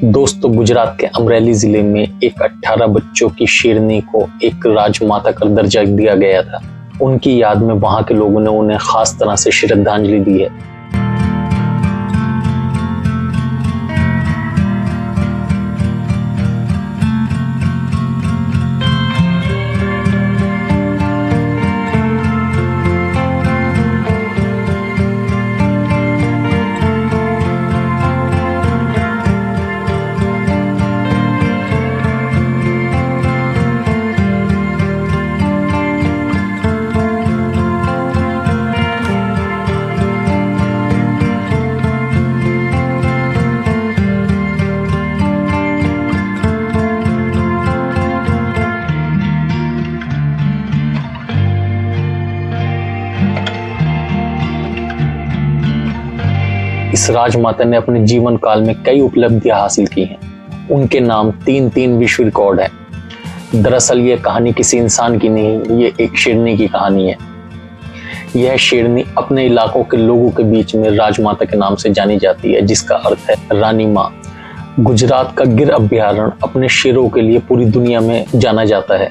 दोस्तों, गुजरात के अमरेली जिले में एक 18 बच्चों की शेरनी को एक राजमाता का दर्जा दिया गया था। उनकी याद में वहां के लोगों ने उन्हें खास तरह से श्रद्धांजलि दी है। इस राजमाता ने अपने जीवन काल में कई उपलब्धियां हासिल की हैं। उनके नाम तीन विश्व रिकॉर्ड है। दरअसल ये कहानी किसी इंसान की नहीं, ये एक शेरनी की कहानी है। यह शेरनी अपने इलाकों के लोगों के बीच में राजमाता के नाम से जानी जाती है, जिसका अर्थ है रानी माँ। गुजरात का गिर अभ्यारण्य अपने शेरों के लिए पूरी दुनिया में जाना जाता है।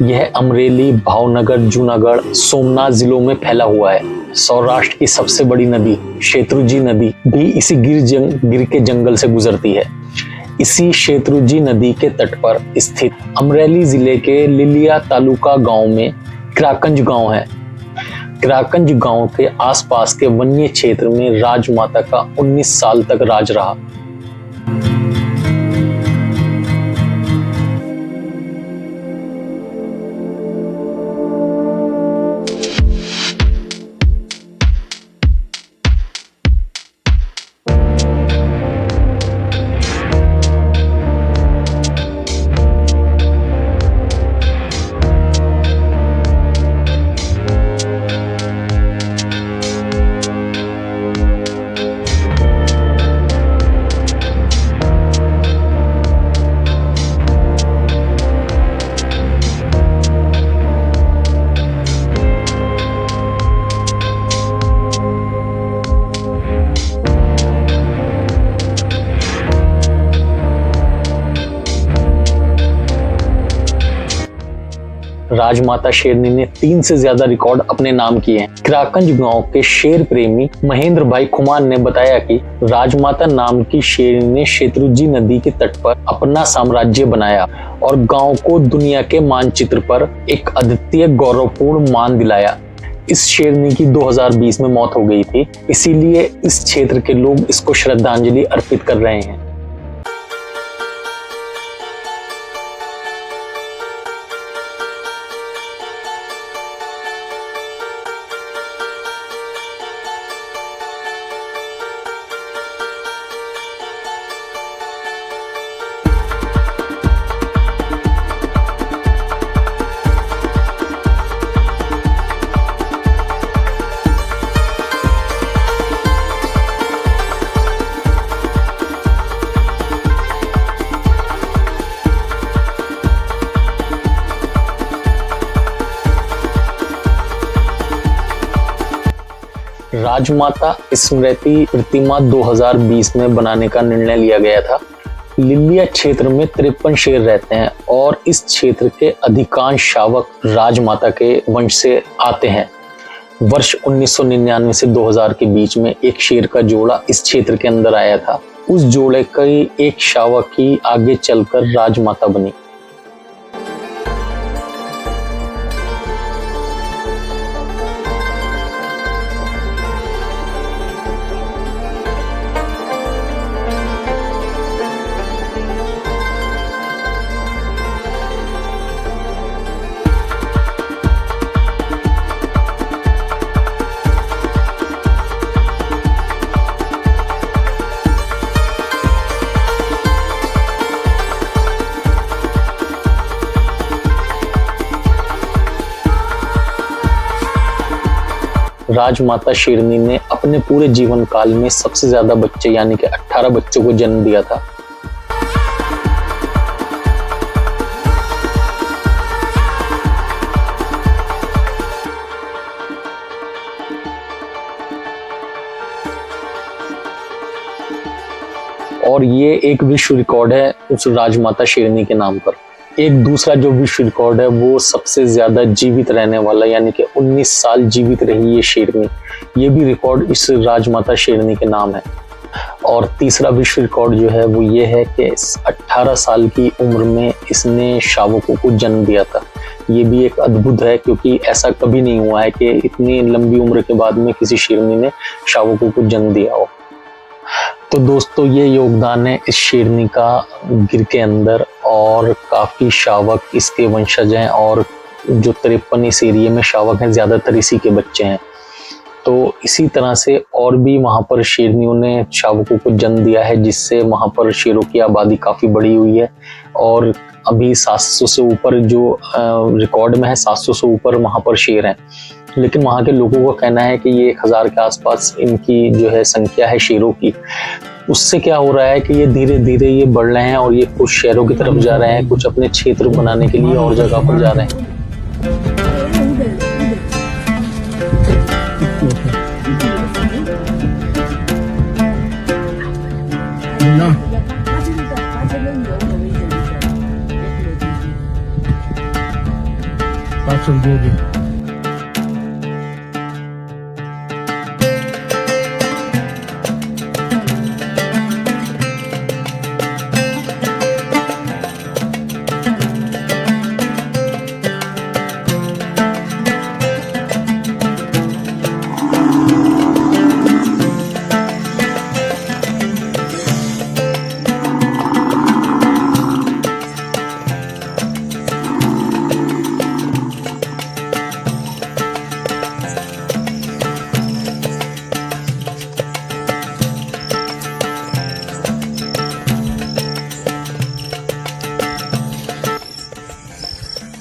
यह अमरेली, भावनगर, जूनागढ़, सोमनाथ जिलों में फैला हुआ है। सौराष्ट्र की सबसे बड़ी नदी शेत्रुंजी नदी भी इसी गिर के जंगल से गुजरती है। इसी शेत्रुंजी नदी के तट पर स्थित अमरेली जिले के लिलिया तालुका गांव में क्राकंज गांव है। क्राकंज गांव के आसपास के वन्य क्षेत्र में राजमाता का 19 साल तक राज रहा। राजमाता शेरनी ने 3 से ज्यादा रिकॉर्ड अपने नाम किए हैं। क्राकंज गांव के शेर प्रेमी महेंद्र भाई खुमान ने बताया कि राजमाता नाम की शेरनी ने शेत्रुंजी नदी के तट पर अपना साम्राज्य बनाया और गांव को दुनिया के मानचित्र पर एक अद्वितीय गौरवपूर्ण मान दिलाया। इस शेरनी की 2020 में मौत हो गई थी, इसीलिए इस क्षेत्र के लोग इसको श्रद्धांजलि अर्पित कर रहे हैं। राजमाता स्मृति प्रतिमा 2020 में बनाने का निर्णय लिया गया था। लिलिया क्षेत्र में 53 शेर रहते हैं और इस क्षेत्र के अधिकांश शावक राजमाता के वंश से आते हैं। वर्ष 1999 से 2000 के बीच में एक शेर का जोड़ा इस क्षेत्र के अंदर आया था। उस जोड़े की एक शावक ही आगे चलकर राजमाता बनी। राजमाता शेरनी ने अपने पूरे जीवन काल में सबसे ज्यादा बच्चे यानी कि 18 बच्चों को जन्म दिया था। और ये एक विश्व रिकॉर्ड है उस राजमाता शेरनी के नाम पर। एक दूसरा जो विश्व रिकॉर्ड है वो सबसे ज्यादा जीवित रहने वाला, यानी कि 19 साल जीवित रही ये शेरनी, ये भी रिकॉर्ड इस राजमाता शेरनी के नाम है। और तीसरा विश्व रिकॉर्ड जो है वो ये है कि 18 साल की उम्र में इसने शावकों को जन्म दिया था। ये भी एक अद्भुत है, क्योंकि ऐसा कभी नहीं हुआ है कि इतनी लंबी उम्र के बाद में किसी शेरनी ने शावकों को जन्म दिया हो। तो दोस्तों ये योगदान है इस शेरनी का गिर के अंदर, और काफ़ी शावक इसके वंशज हैं, और जो 53 इस एरिया में शावक हैं ज़्यादातर इसी के बच्चे हैं। तो इसी तरह से और भी वहाँ पर शेरनियों ने शावकों को जन्म दिया है, जिससे वहाँ पर शेरों की आबादी काफ़ी बढ़ी हुई है। और अभी 700 से ऊपर जो रिकॉर्ड में है, 700 से ऊपर वहाँ पर शेर हैं। लेकिन वहाँ के लोगों का कहना है कि ये 1000 के आसपास इनकी जो है संख्या है शेरों की। उससे क्या हो रहा है कि ये धीरे धीरे ये बढ़ रहे हैं, और ये कुछ शहरों की तरफ जा रहे हैं, कुछ अपने क्षेत्र बनाने के लिए और जगह पर जा रहे हैं।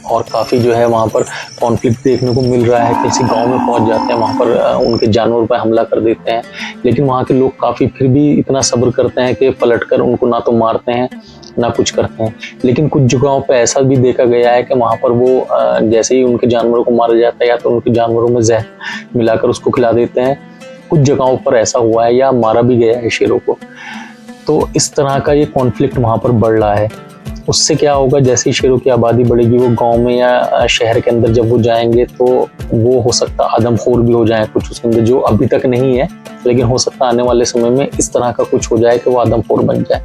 और काफ़ी जो है वहाँ पर कॉन्फ्लिक्ट देखने को मिल रहा है। किसी गांव में पहुँच जाते हैं, वहाँ पर उनके जानवर पर हमला कर देते हैं, लेकिन वहाँ के लोग काफ़ी फिर भी इतना सब्र करते हैं कि पलटकर उनको ना तो मारते हैं ना कुछ करते हैं। लेकिन कुछ जगहों पर ऐसा भी देखा गया है कि वहाँ पर वो जैसे ही उनके जानवरों को मारा जाता है, या तो उनके जानवरों में जहर मिलाकर उसको खिला देते हैं। कुछ जगहों पर ऐसा हुआ है, या मारा भी गया है शेरों को। तो इस तरह का ये कॉन्फ्लिक्ट वहाँ पर बढ़ रहा है। उससे क्या होगा, जैसे ही शेरों की आबादी बढ़ेगी, वो गांव में या शहर के अंदर जब वो जाएंगे तो वो हो सकता आदमखोर भी हो जाए कुछ उसके अंदर, जो अभी तक नहीं है, लेकिन हो सकता आने वाले समय में इस तरह का कुछ हो जाए कि वो आदमखोर बन जाए।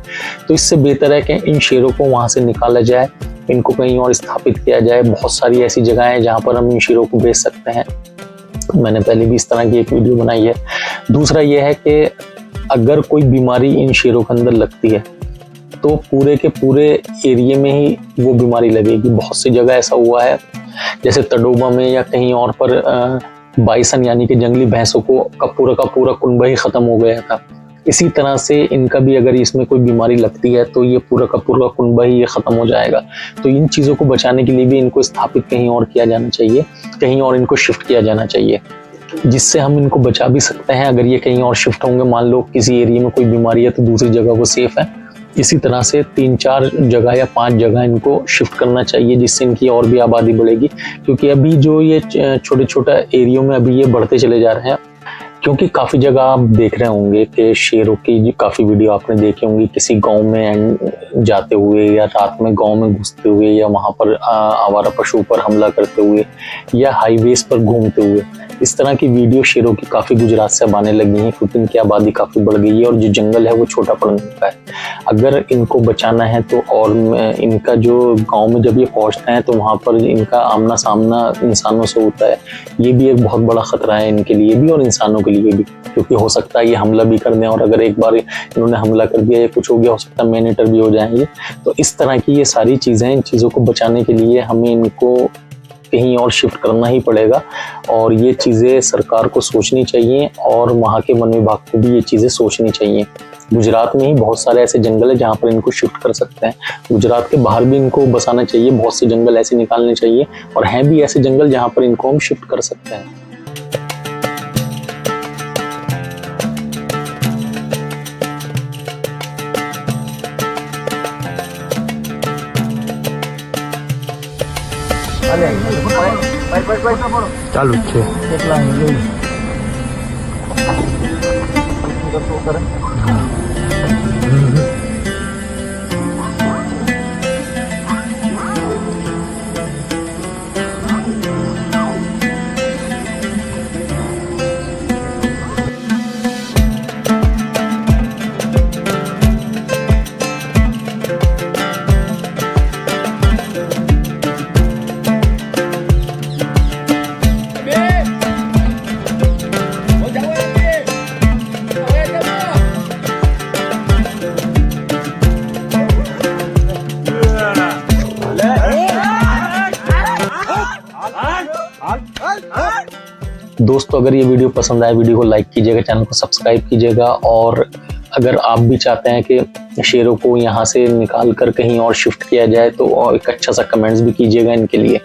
तो इससे बेहतर है कि इन शेरों को वहाँ से निकाला जाए, इनको कहीं और स्थापित किया जाए। बहुत सारी ऐसी जगह है जहाँ पर हम इन शेरों को बेच सकते हैं। मैंने पहले भी इस तरह की एक वीडियो बनाई है। दूसरा ये है कि अगर कोई बीमारी इन शेरों के अंदर लगती है तो पूरे के पूरे एरिया में ही वो बीमारी लगेगी। बहुत सी जगह ऐसा हुआ है, जैसे तडोबा में या कहीं और पर बाइसन यानी कि जंगली भैंसों का पूरा कुनबा ही खत्म हो गया था। इसी तरह से इनका भी अगर इसमें कोई बीमारी लगती है तो ये पूरा का पूरा कुनबा ही ये खत्म हो जाएगा। तो इन चीज़ों को बचाने के लिए भी इनको स्थापित कहीं और किया जाना चाहिए, कहीं और इनको शिफ्ट किया जाना चाहिए, जिससे हम इनको बचा भी सकते हैं। अगर ये कहीं और शिफ्ट होंगे, मान लो किसी एरिया में कोई बीमारी है तो दूसरी जगह वो सेफ है। इसी तरह से 3-4 जगह या 5 जगह इनको शिफ्ट करना चाहिए, जिससे इनकी और भी आबादी बढ़ेगी। क्योंकि अभी जो ये छोटे छोटे एरियो में अभी ये बढ़ते चले जा रहे हैं। क्योंकि काफ़ी जगह आप देख रहे होंगे कि शेरों की काफ़ी वीडियो आपने देखी होंगी, किसी गांव में जाते हुए या रात में गांव में घुसते हुए, या वहां पर आवारा पशु पर हमला करते हुए, या हाईवेज पर घूमते हुए। इस तरह की वीडियो शेरों की काफ़ी गुजरात से अब आने लगी हैं, क्योंकि इनकी आबादी काफ़ी बढ़ गई है और जो जंगल है वो छोटा पड़ने लगा है। अगर इनको बचाना है तो, और इनका जो गांव में जब ये पहुंचते हैं तो वहाँ पर इनका आमना सामना इंसानों से होता है, ये भी एक बहुत बड़ा खतरा है इनके लिए भी और इंसानों के लिए भी। क्योंकि हो सकता है ये हमला भी कर दें, और अगर एक बार इन्होंने हमला कर दिया या कुछ हो गया, हो सकता है मैनेटर भी हो जाएंगे। तो इस तरह की ये सारी चीज़ें, इन चीज़ों को बचाने के लिए हमें इनको कहीं और शिफ्ट करना ही पड़ेगा। और ये चीज़ें सरकार को सोचनी चाहिए, और वहाँ के वन विभाग को भी ये चीज़ें सोचनी चाहिए। गुजरात में ही बहुत सारे ऐसे जंगल है जहाँ पर इनको शिफ्ट कर सकते हैं। गुजरात के बाहर भी इनको बसाना चाहिए, बहुत से जंगल ऐसे निकालने चाहिए, और हैं भी ऐसे जंगल जहाँ पर इनको हम शिफ्ट कर सकते हैं। ચાલુ જ છે કેટલા दोस्तों अगर ये वीडियो पसंद आए, वीडियो को लाइक कीजिएगा, चैनल को सब्सक्राइब कीजिएगा, और अगर आप भी चाहते हैं कि शेरों को यहाँ से निकाल कर कहीं और शिफ्ट किया जाए तो एक अच्छा सा कमेंट्स भी कीजिएगा इनके लिए।